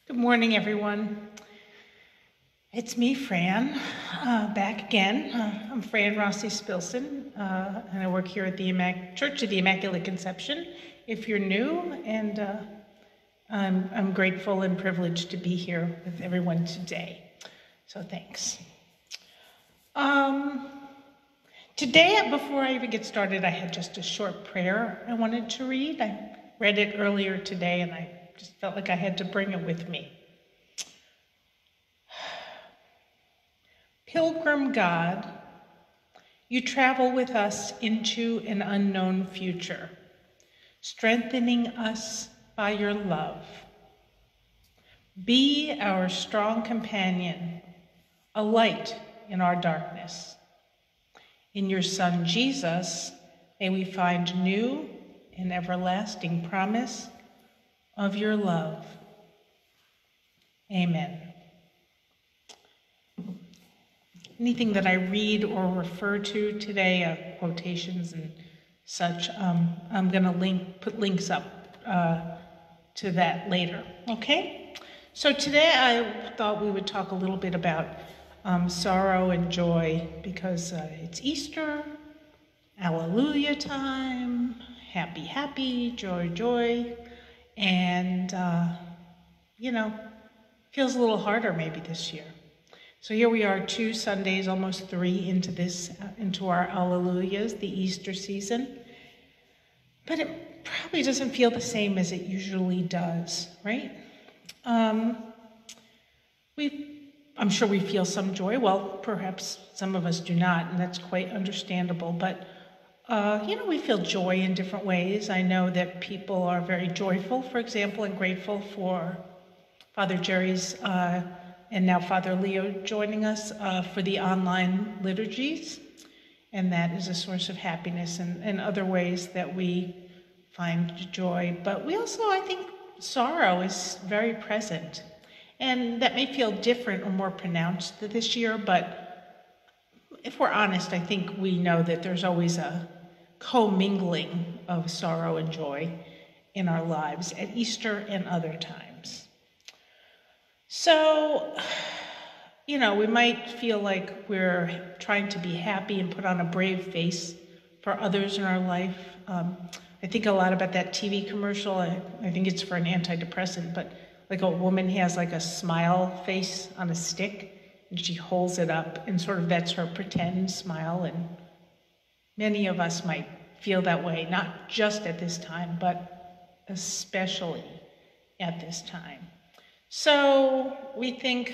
Good morning, everyone. It's me, Fran, back again. I'm Fran Rossi Szpylczyn, and I work here at the Church of the Immaculate Conception. If you're new, and I'm grateful and privileged to be here with everyone today. So thanks. Today, before I even get started, I had just a short prayer I wanted to read. I read it earlier today, and I just felt like I had to bring it with me. Pilgrim God, you travel with us into an unknown future, strengthening us by your love. Be our strong companion, a light in our darkness. In your Son, Jesus, may we find new and everlasting promise of your love. Amen. Anything that I read or refer to today, quotations and such, I'm going to put links up to that later, okay? So today I thought we would talk a little bit about sorrow and joy because it's Easter, Alleluia time, happy, happy, joy, joy, and, feels a little harder maybe this year. So here we are 2 Sundays, almost 3 into our Alleluias, the Easter season. But it probably doesn't feel the same as it usually does, right? I'm sure we feel some joy. Well, perhaps some of us do not, and that's quite understandable. But, we feel joy in different ways. I know that people are very joyful, for example, and grateful for Father Jerry's and now Father Leo joining us for the online liturgies. And that is a source of happiness and other ways that we find joy. But we also, I think, sorrow is very present. And that may feel different or more pronounced this year, but if we're honest, I think we know that there's always a commingling of sorrow and joy in our lives at Easter and other times. So, we might feel like we're trying to be happy and put on a brave face for others in our life. I think a lot about that TV commercial. I think it's for an antidepressant, but like a woman has like a smile face on a stick, and she holds it up, and sort of that's her pretend smile. And many of us might feel that way, not just at this time, but especially at this time. So we think,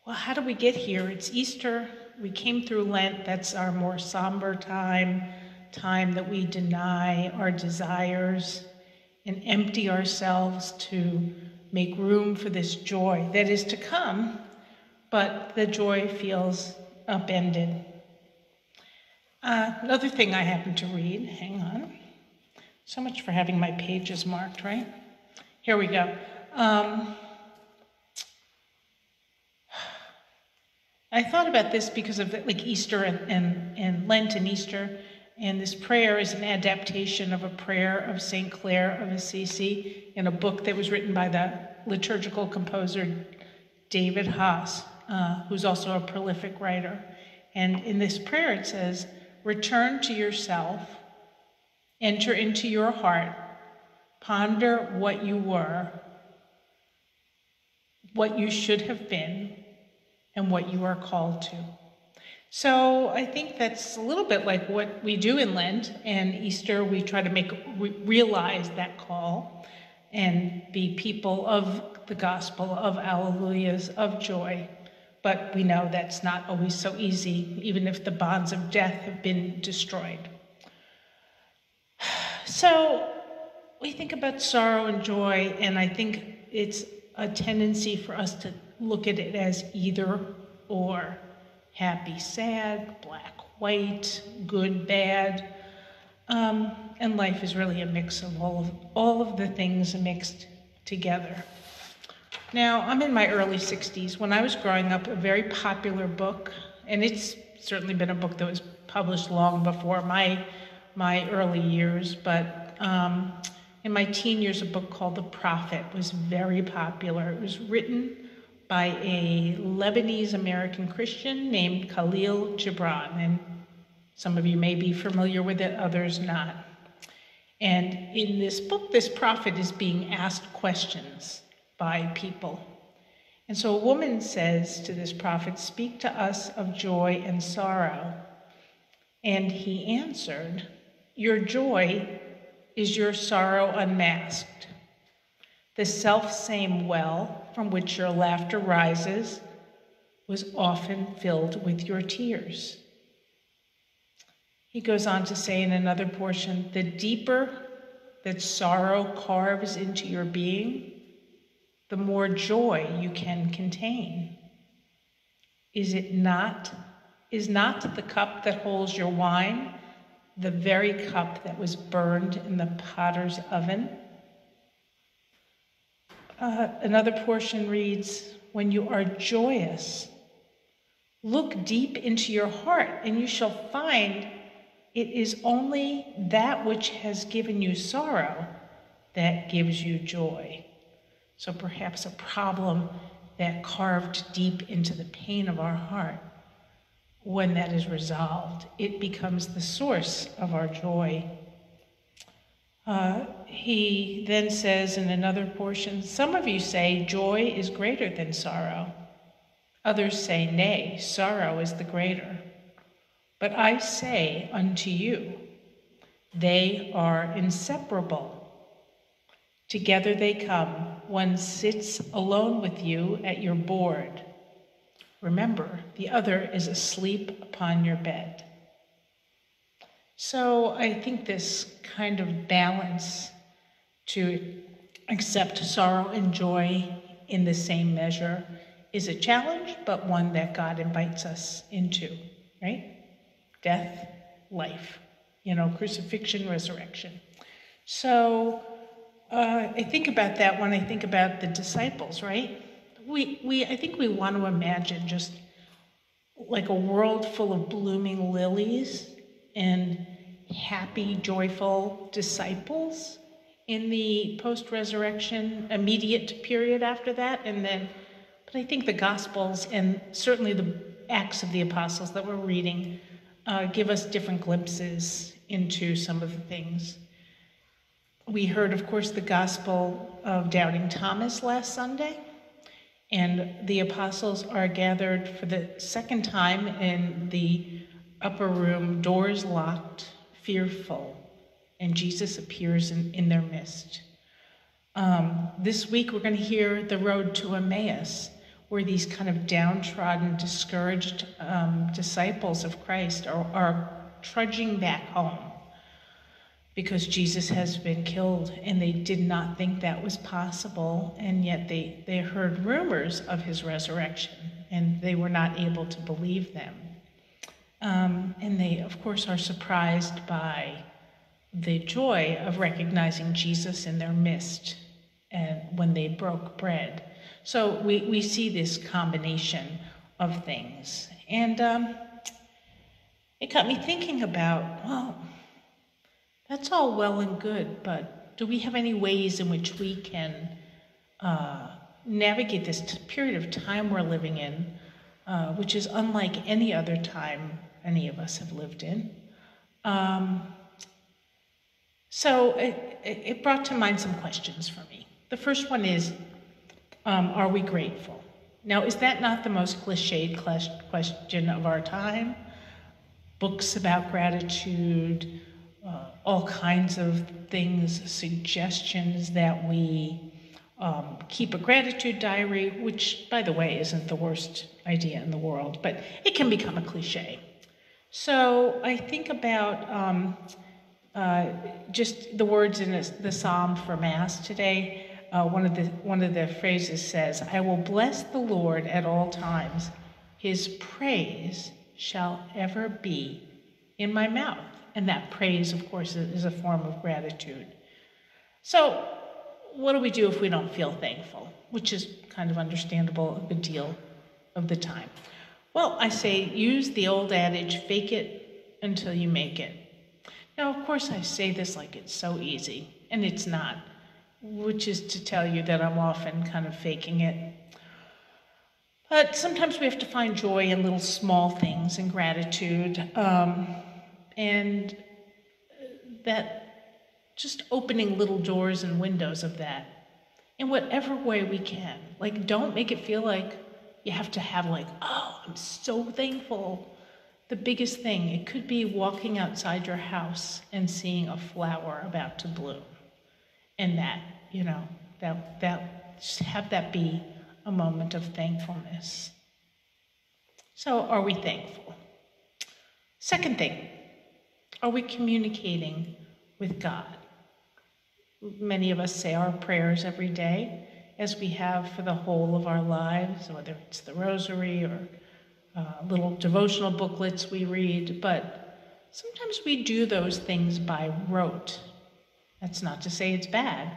well, how do we get here? It's Easter. We came through Lent. That's our more somber time that we deny our desires and empty ourselves to make room for this joy that is to come, but the joy feels upended. Another thing I happened to read, hang on. So much for having my pages marked, right? Here we go. I thought about this because of Easter and Lent and Easter, and this prayer is an adaptation of a prayer of St. Clare of Assisi in a book that was written by the liturgical composer David Haas, who's also a prolific writer. And in this prayer it says, "Return to yourself, enter into your heart, ponder what you were, what you should have been, and what you are called to." So I think that's a little bit like what we do in Lent and Easter. We try to realize that call and be people of the gospel, of alleluias, of joy. But we know that's not always so easy, even if the bonds of death have been destroyed. So we think about sorrow and joy, and I think it's a tendency for us to look at it as either or, happy, sad, black, white, good, bad. And life is really a mix of all of the things mixed together. Now, I'm in my early 60s. When I was growing up, a very popular book, and it's certainly been a book that was published long before my early years, but in my teen years, a book called The Prophet was very popular. It was written by a Lebanese-American Christian named Khalil Gibran, and some of you may be familiar with it, others not. And in this book, this prophet is being asked questions by people. And so a woman says to this prophet, "Speak to us of joy and sorrow." And he answered, "Your joy is your sorrow unmasked. The self-same well from which your laughter rises was often filled with your tears." He goes on to say in another portion, "The deeper that sorrow carves into your being, the more joy you can contain. Is not the cup that holds your wine the very cup that was burned in the potter's oven?" Another portion reads, "When you are joyous, look deep into your heart, and you shall find it is only that which has given you sorrow that gives you joy." So perhaps a problem that carved deep into the pain of our heart, when that is resolved, it becomes the source of our joy. He then says in another portion, "Some of you say joy is greater than sorrow. Others say, nay, sorrow is the greater. But I say unto you, they are inseparable. Together they come. One sits alone with you at your board. Remember, the other is asleep upon your bed." So I think this kind of balance to accept sorrow and joy in the same measure is a challenge, but one that God invites us into, right? Death, life, crucifixion, resurrection. So I think about that when I think about the disciples, right? I think we want to imagine just like a world full of blooming lilies and happy, joyful disciples in the post-resurrection immediate period after that. But I think the Gospels and certainly the Acts of the Apostles that we're reading give us different glimpses into some of the things. We heard, of course, the Gospel of Doubting Thomas last Sunday, and the apostles are gathered for the second time in the upper room, doors locked, fearful, and Jesus appears in their midst. This week we're going to hear the road to Emmaus, where these kind of downtrodden, discouraged disciples of Christ are trudging back home because Jesus has been killed, and they did not think that was possible, and yet they heard rumors of his resurrection, and they were not able to believe them. And they, of course, are surprised by the joy of recognizing Jesus in their midst and when they broke bread. So we see this combination of things. And it got me thinking about, well, that's all well and good, but do we have any ways in which we can navigate this period of time we're living in, which is unlike any other time any of us have lived in? So it brought to mind some questions for me. The first one is, are we grateful? Now, is that not the most cliched question of our time? Books about gratitude, all kinds of things, suggestions that we keep a gratitude diary, which, by the way, isn't the worst idea in the world, but it can become a cliche. So I think about just the words in the Psalm for Mass today. One of the phrases says, "I will bless the Lord at all times. His praise shall ever be in my mouth." And that praise, of course, is a form of gratitude. So what do we do if we don't feel thankful? Which is kind of understandable a good deal of the time. Well, I say use the old adage, fake it until you make it. Now, of course, I say this like it's so easy, and it's not, which is to tell you that I'm often kind of faking it. But sometimes we have to find joy in little small things and gratitude, and that just opening little doors and windows of that in whatever way we can. Like, don't make it feel like you have to have like, oh, I'm so thankful. The biggest thing, it could be walking outside your house and seeing a flower about to bloom. And that, just have that be a moment of thankfulness. So are we thankful? Second thing, are we communicating with God? Many of us say our prayers every day, as we have for the whole of our lives, whether it's the rosary or little devotional booklets we read, but sometimes we do those things by rote. That's not to say it's bad,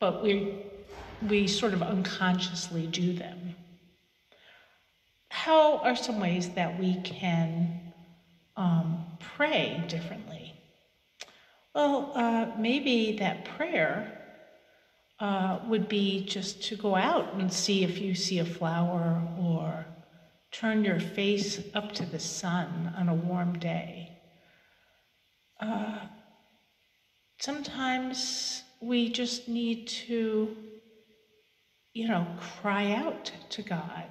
but we sort of unconsciously do them. How are some ways that we can pray differently? Well, maybe that prayer would be just to go out and see if you see a flower, or turn your face up to the sun on a warm day. Sometimes we just need to, cry out to God.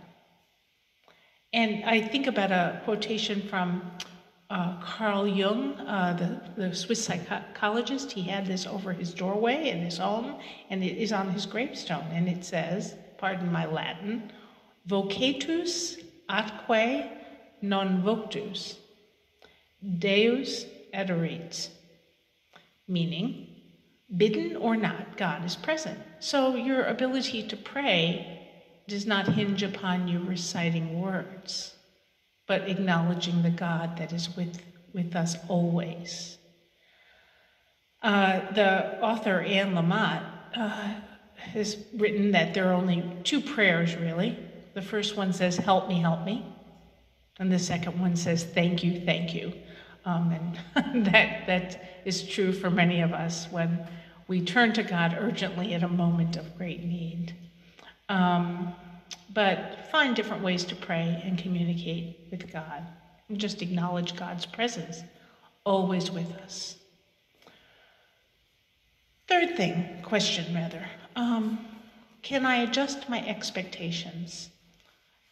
And I think about a quotation from Carl Jung, the Swiss psychologist. He had this over his doorway in his home, and it is on his gravestone. And it says, pardon my Latin, "Vocetus atque non voctus, Deus adorit," meaning, bidden or not, God is present. So your ability to pray does not hinge upon you reciting words, but acknowledging the God that is with us always. The author Anne Lamott has written that there are only two prayers, really. The first one says, "Help me, help me." And the second one says, "Thank you, thank you." And that is true for many of us when we turn to God urgently at a moment of great need. But find different ways to pray and communicate with God. And just acknowledge God's presence, always with us. Third question, can I adjust my expectations?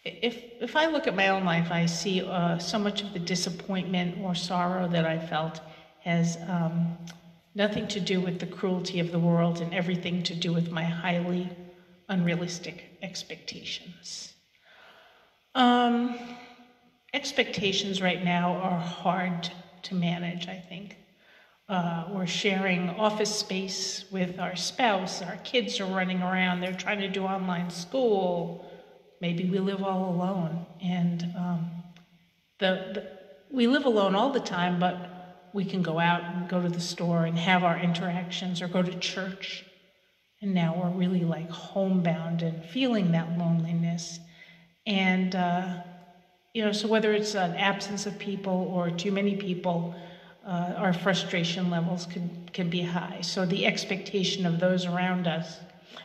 If I look at my own life, I see so much of the disappointment or sorrow that I felt has nothing to do with the cruelty of the world and everything to do with my highly unrealistic expectations. Expectations right now are hard to manage, I think. We're sharing office space with our spouse. Our kids are running around. They're trying to do online school. Maybe we live all alone. And we live alone all the time, but we can go out and go to the store and have our interactions or go to church. And now we're really like homebound and feeling that loneliness. And, so whether it's an absence of people or too many people, our frustration levels can be high. So the expectation of those around us.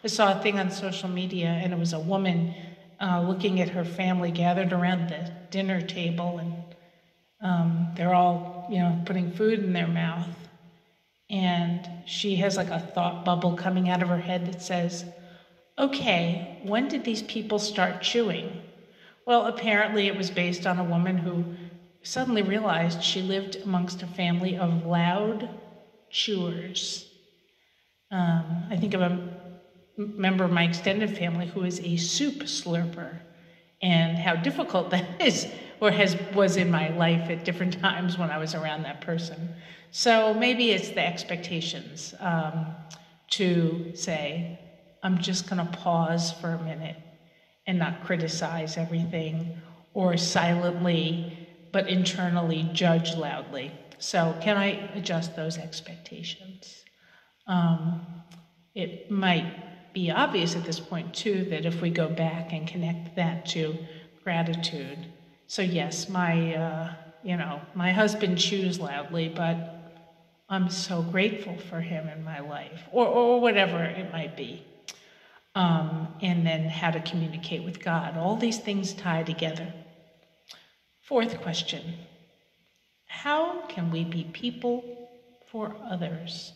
I saw a thing on social media, and it was a woman looking at her family gathered around the dinner table, and they're all, putting food in their mouth. And she has like a thought bubble coming out of her head that says, okay, when did these people start chewing? Well, apparently it was based on a woman who suddenly realized she lived amongst a family of loud chewers. I think of a member of my extended family who is a soup slurper, and how difficult that is, or was in my life at different times when I was around that person. So maybe it's the expectations to say, I'm just going to pause for a minute and not criticize everything, or silently but internally judge loudly. So can I adjust those expectations? It might be obvious at this point too that if we go back and connect that to gratitude. So yes, my husband chews loudly, but I'm so grateful for him in my life, or whatever it might be. And then how to communicate with God. All these things tie together. Fourth question, how can we be people for others?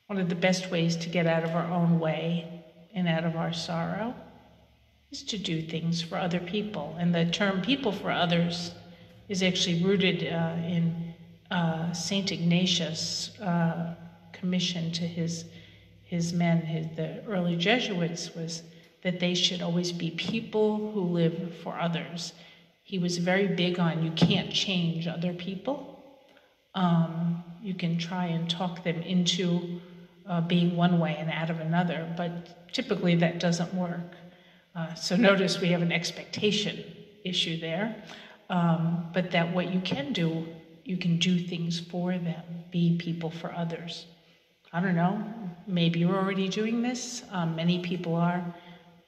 One of the best ways to get out of our own way and out of our sorrow is to do things for other people. And the term people for others is actually rooted in St. Ignatius' commission to his men, the early Jesuits, was that they should always be people who live for others. He was very big on you can't change other people. You can try and talk them into being one way and out of another, but typically that doesn't work. So notice we have an expectation issue there, but that what you can do things for them, be people for others. I don't know, maybe you're already doing this. Many people are.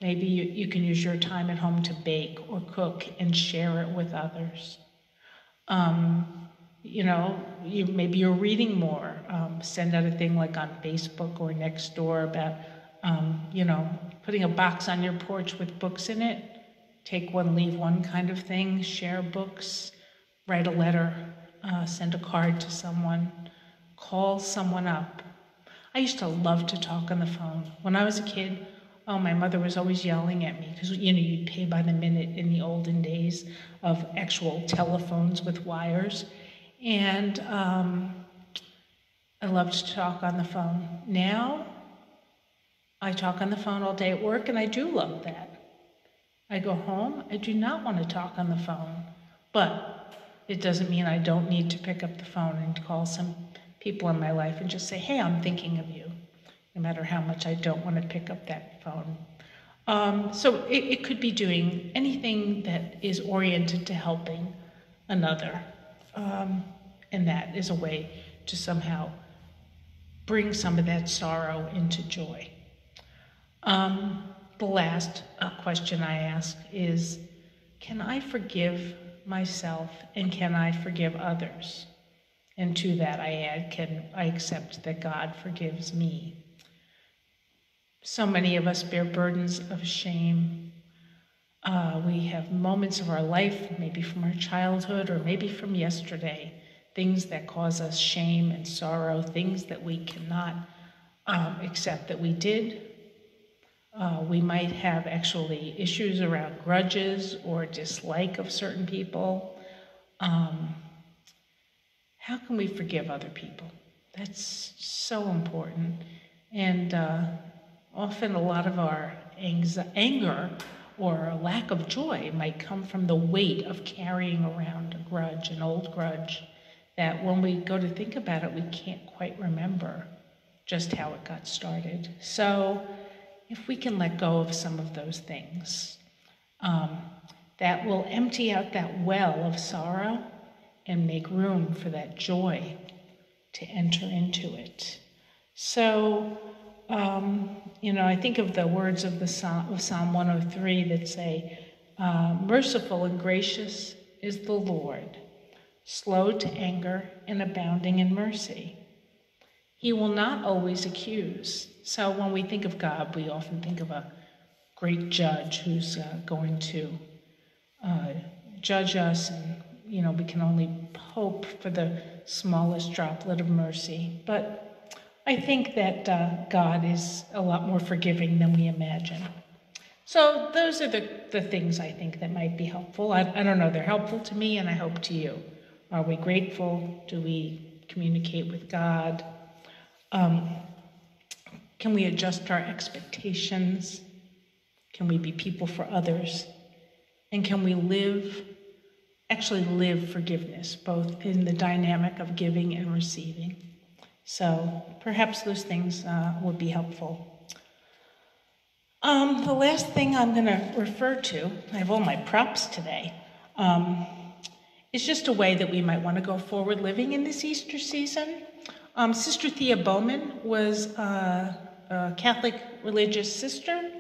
Maybe you can use your time at home to bake or cook and share it with others. Maybe you're reading more. Send out a thing like on Facebook or Nextdoor about, putting a box on your porch with books in it. Take one, leave one kind of thing. Share books. Write a letter. Send a card to someone. Call someone up. I used to love to talk on the phone. When I was a kid, my mother was always yelling at me because, you'd pay by the minute in the olden days of actual telephones with wires. And I loved to talk on the phone. Now, I talk on the phone all day at work, and I do love that. I go home, I do not want to talk on the phone, but it doesn't mean I don't need to pick up the phone and call some people in my life and just say, hey, I'm thinking of you, no matter how much I don't want to pick up that phone. So it could be doing anything that is oriented to helping another. And that is a way to somehow bring some of that sorrow into joy. The last question I ask is, can I forgive myself and can I forgive others? And to that I add, can I accept that God forgives me? So many of us bear burdens of shame. We have moments of our life, maybe from our childhood or maybe from yesterday, things that cause us shame and sorrow, things that we cannot accept that we did. We might have actually issues around grudges or dislike of certain people. How can we forgive other people? That's so important. And often a lot of our anger or lack of joy might come from the weight of carrying around a grudge, an old grudge, that when we go to think about it, we can't quite remember just how it got started. So if we can let go of some of those things, that will empty out that well of sorrow and make room for that joy to enter into it. So, I think of the words of Psalm 103 that say, merciful and gracious is the Lord, slow to anger and abounding in mercy. He will not always accuse. So when we think of God, we often think of a great judge who's going to judge us, and we can only hope for the smallest droplet of mercy. But I think that God is a lot more forgiving than we imagine. So those are the things I think that might be helpful. I don't know, they're helpful to me, and I hope to you. Are we grateful? Do we communicate with God? Can we adjust our expectations? Can we be people for others? And can we actually live forgiveness, both in the dynamic of giving and receiving? So perhaps those things would be helpful. The last thing I'm going to refer to, I have all my props today, is just a way that we might want to go forward living in this Easter season. Sister Thea Bowman was a Catholic religious sister,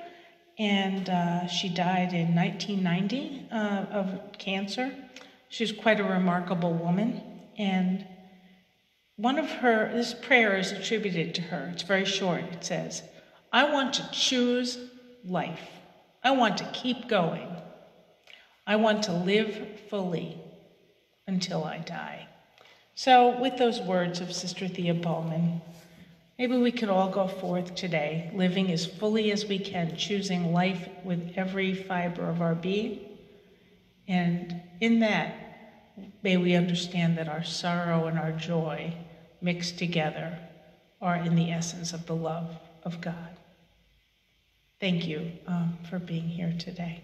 and she died in 1990 of cancer. She was quite a remarkable woman, and this prayer is attributed to her. It's very short. It says, I want to choose life. I want to keep going. I want to live fully until I die. So with those words of Sister Thea Bowman, maybe we could all go forth today, living as fully as we can, choosing life with every fiber of our being. And in that, may we understand that our sorrow and our joy mixed together are in the essence of the love of God. Thank you for being here today.